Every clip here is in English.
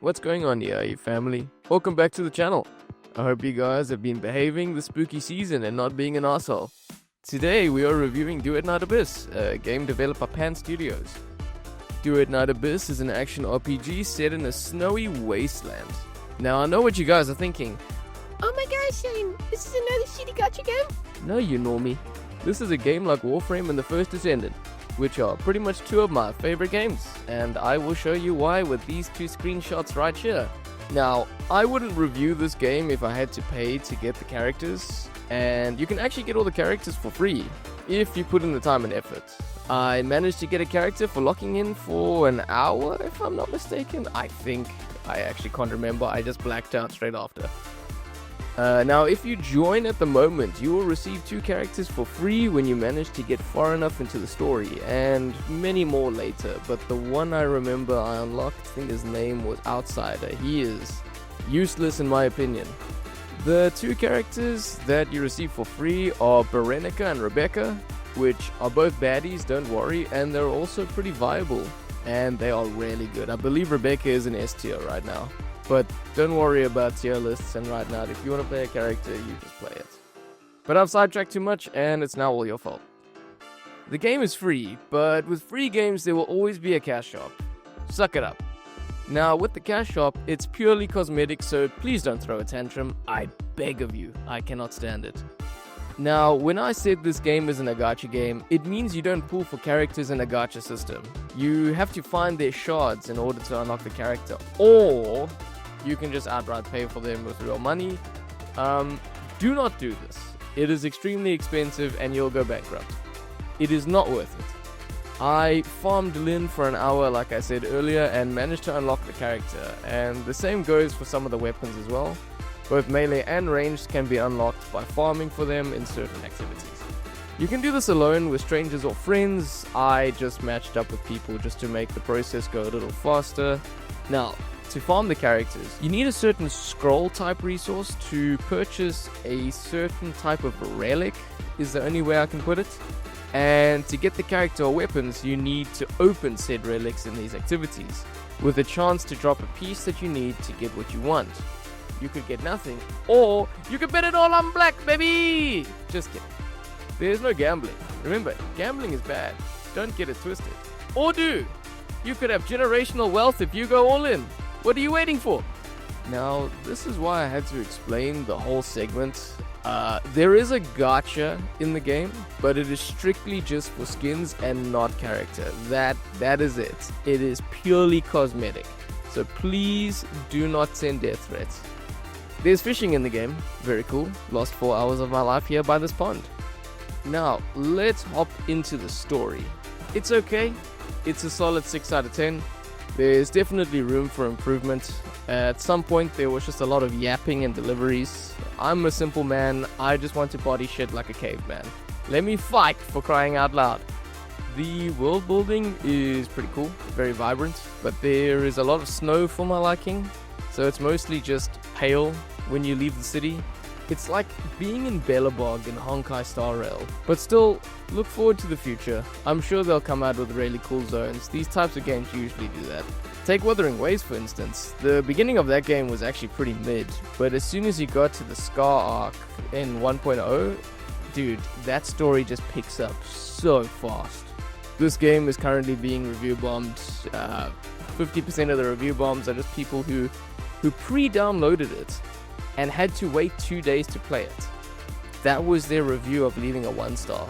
What's going on, E.I.E family? Welcome back to the channel. I hope you guys have been behaving the spooky season and not being an asshole. Today we are reviewing Duet Night Abyss, a game developed by Pan Studios. Duet Night Abyss is an action RPG set in a snowy wasteland. Now I know what you guys are thinking. Oh my gosh, Shane, this is another shitty gacha game? No, you normie. This is a game like Warframe and the First Descendant, which are pretty much two of my favorite games, and I will show you why with these two screenshots right here. Now, I wouldn't review this game if I had to pay to get the characters, and you can actually get all the characters for free if you put in the time and effort. I managed to get a character for locking in for an hour, if I'm not mistaken. I actually can't remember, I just blacked out straight after. Now, if you join at the moment, you will receive 2 characters for free when you manage to get far enough into the story, and many more later. But the one I remember I unlocked, I think his name was Outsider. He is useless in my opinion. The 2 characters that you receive for free are Berenica and Rebecca, which are both baddies, don't worry, and they're also pretty viable, and they are really good. I believe Rebecca is an S tier right now. But don't worry about tier lists and right now, if you want to play a character, you just play it. But I've sidetracked too much and it's now all your fault. The game is free, but with free games there will always be a cash shop. Suck it up. Now with the cash shop, it's purely cosmetic, so please don't throw a tantrum. I beg of you, I cannot stand it. Now, when I said this game isn't a gacha game, it means you don't pull for characters in a gacha system. You have to find their shards in order to unlock the character, or you can just outright pay for them with real money. Do not do this. It is extremely expensive and you'll go bankrupt. It is not worth it. I farmed Lynn for an hour, like I said earlier, and managed to unlock the character, and the same goes for some of the weapons as well. Both melee and ranged can be unlocked by farming for them in certain activities. You can do this alone with strangers or friends. I just matched up with people just to make the process go a little faster. Now, to farm the characters, you need a certain scroll type resource to purchase a certain type of relic, is the only way I can put it. And to get the character or weapons, you need to open said relics in these activities, with a chance to drop a piece that you need to get what you want. You could get nothing, or you could bet it all on black, baby! Just kidding. There's no gambling. Remember, gambling is bad. Don't get it twisted. Or do! You could have generational wealth if you go all in. What are you waiting for? Now, this is why I had to explain the whole segment. There is a gacha in the game, but it is strictly just for skins and not character. That is it. It is purely cosmetic. So please do not send death threats. There's fishing in the game, very cool. Lost 4 hours of my life here by this pond. Now, let's hop into the story. It's okay, it's a solid 6 out of 10. There's definitely room for improvement. At some point there was just a lot of yapping and deliveries. I'm a simple man, I just want to body shit like a caveman. Let me fight, for crying out loud. The world building is pretty cool, very vibrant, but there is a lot of snow for my liking, so it's mostly just pale when you leave the city. It's like being in Bellabog in Honkai Star Rail, but still, look forward to the future. I'm sure they'll come out with really cool zones. These types of games usually do that. Take Wuthering Waves for instance. The beginning of that game was actually pretty mid, but as soon as you got to the Scar arc in 1.0, dude, that story just picks up so fast. This game is currently being review bombed. 50% of the review bombs are just people who pre-downloaded it and had to wait 2 days to play it. That was their review of leaving a 1-star.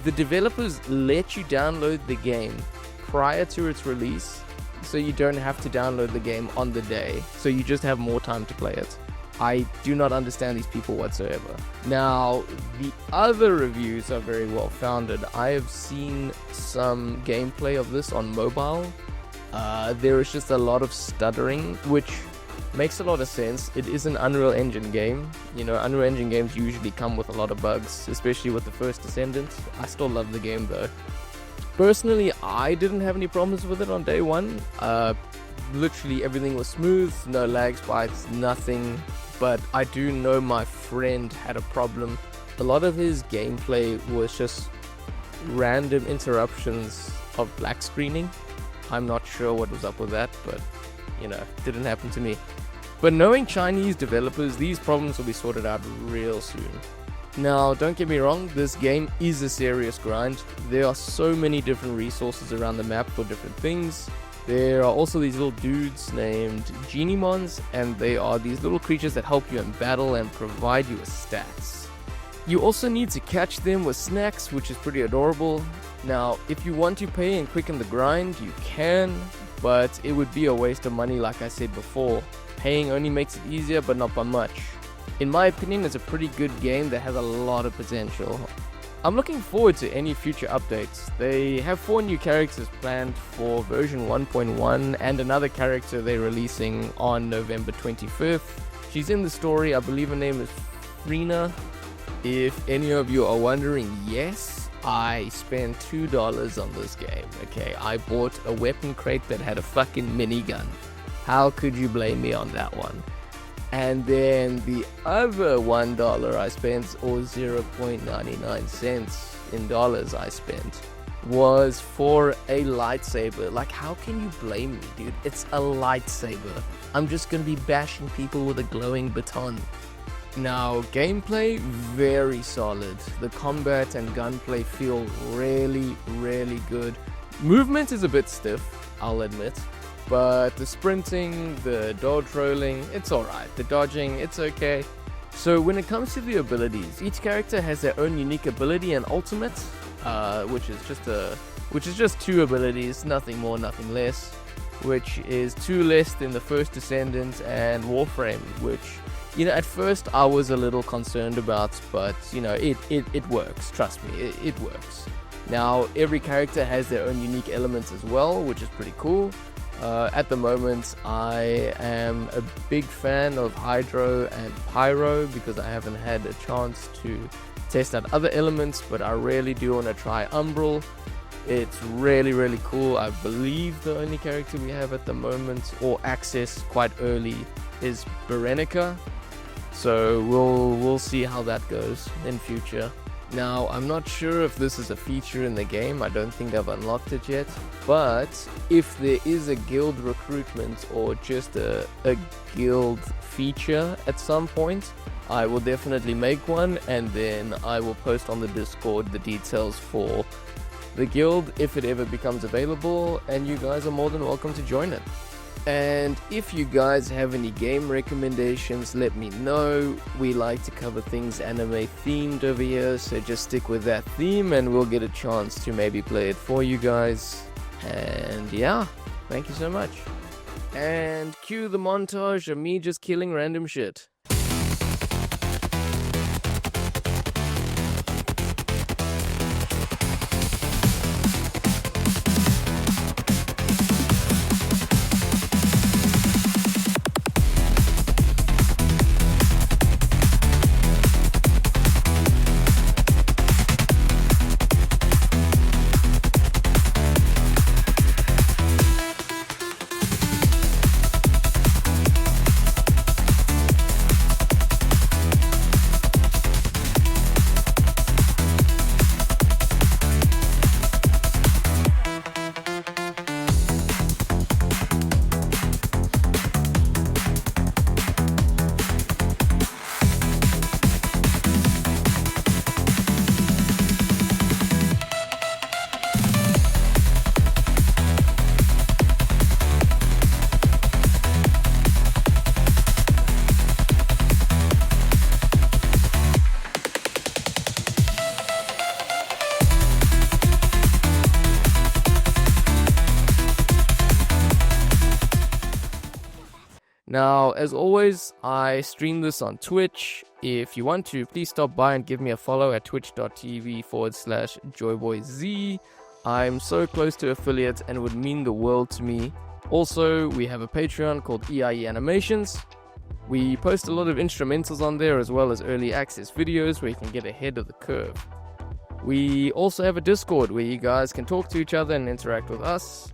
The developers let you download the game prior to its release, so you don't have to download the game on the day, so you just have more time to play it. I do not understand these people whatsoever. Now, the other reviews are very well founded. I have seen some gameplay of this on mobile. There is just a lot of stuttering, which makes a lot of sense. It is an Unreal Engine game. You know, Unreal Engine games usually come with a lot of bugs, especially with the First Descendant. I still love the game though. Personally, I didn't have any problems with it on day one. Literally everything was smooth, no lag spikes, nothing. But I do know my friend had a problem. A lot of his gameplay was just random interruptions of black screening. I'm not sure what was up with that, but didn't happen to me. But knowing Chinese developers, these problems will be sorted out real soon. Now, don't get me wrong, this game is a serious grind. There are so many different resources around the map for different things. There are also these little dudes named Genimons, and they are these little creatures that help you in battle and provide you with stats. You also need to catch them with snacks, which is pretty adorable. Now, if you want to pay and quicken the grind, you can, but it would be a waste of money like I said before. Paying only makes it easier, but not by much. In my opinion, it's a pretty good game that has a lot of potential. I'm looking forward to any future updates. They have 4 new characters planned for version 1.1 and another character they're releasing on November 25th. She's in the story, I believe her name is Frina. If any of you are wondering, yes, I spent $2 on this game, okay? I bought a weapon crate that had a fucking minigun. How could you blame me on that one? And then the other $1 I spent, or 0.99 cents in dollars I spent, was for a lightsaber. Like, how can you blame me, dude? It's a lightsaber. I'm just gonna be bashing people with a glowing baton. Now, gameplay, very solid. The combat and gunplay feel really, really good. Movement is a bit stiff, I'll admit. But the sprinting, the dodge rolling, it's alright. The dodging, it's okay. So when it comes to the abilities, each character has their own unique ability and ultimate, which is just 2 abilities, nothing more, nothing less, which is 2 less than the first Descendant and Warframe, which, at first I was a little concerned about, but, it works, trust me, it works. Now, every character has their own unique elements as well, which is pretty cool. At the moment, I am a big fan of Hydro and Pyro because I haven't had a chance to test out other elements, but I really do want to try Umbral. It's really, really cool. I believe the only character we have at the moment, or access quite early, is Berenica. So we'll see how that goes in future. Now, I'm not sure if this is a feature in the game, I don't think I've unlocked it yet, but if there is a guild recruitment or just a guild feature at some point, I will definitely make one, and then I will post on the Discord the details for the guild if it ever becomes available, and you guys are more than welcome to join it. And if you guys have any game recommendations, let me know. We like to cover things anime themed over here, so just stick with that theme and we'll get a chance to maybe play it for you guys. And yeah, thank you so much. And cue the montage of me just killing random shit. Now, as always, I stream this on Twitch. If you want to, please stop by and give me a follow at twitch.tv/joyboyz. I'm so close to affiliate and it would mean the world to me. Also, we have a Patreon called E.I.E Animations. We post a lot of instrumentals on there as well as early access videos where you can get ahead of the curve. We also have a Discord where you guys can talk to each other and interact with us.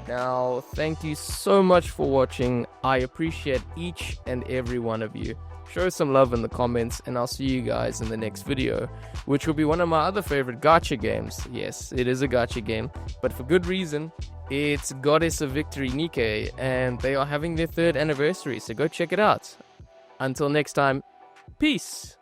Now, thank you so much for watching. I appreciate each and every one of you. show some love in the comments, and I'll see you guys in the next video, which will be one of my other favorite gacha games. Yes, it is a gacha game, but for good reason. It's Goddess of Victory Nikkei, and they are having their 3rd anniversary, so go check it out. Until next time, peace!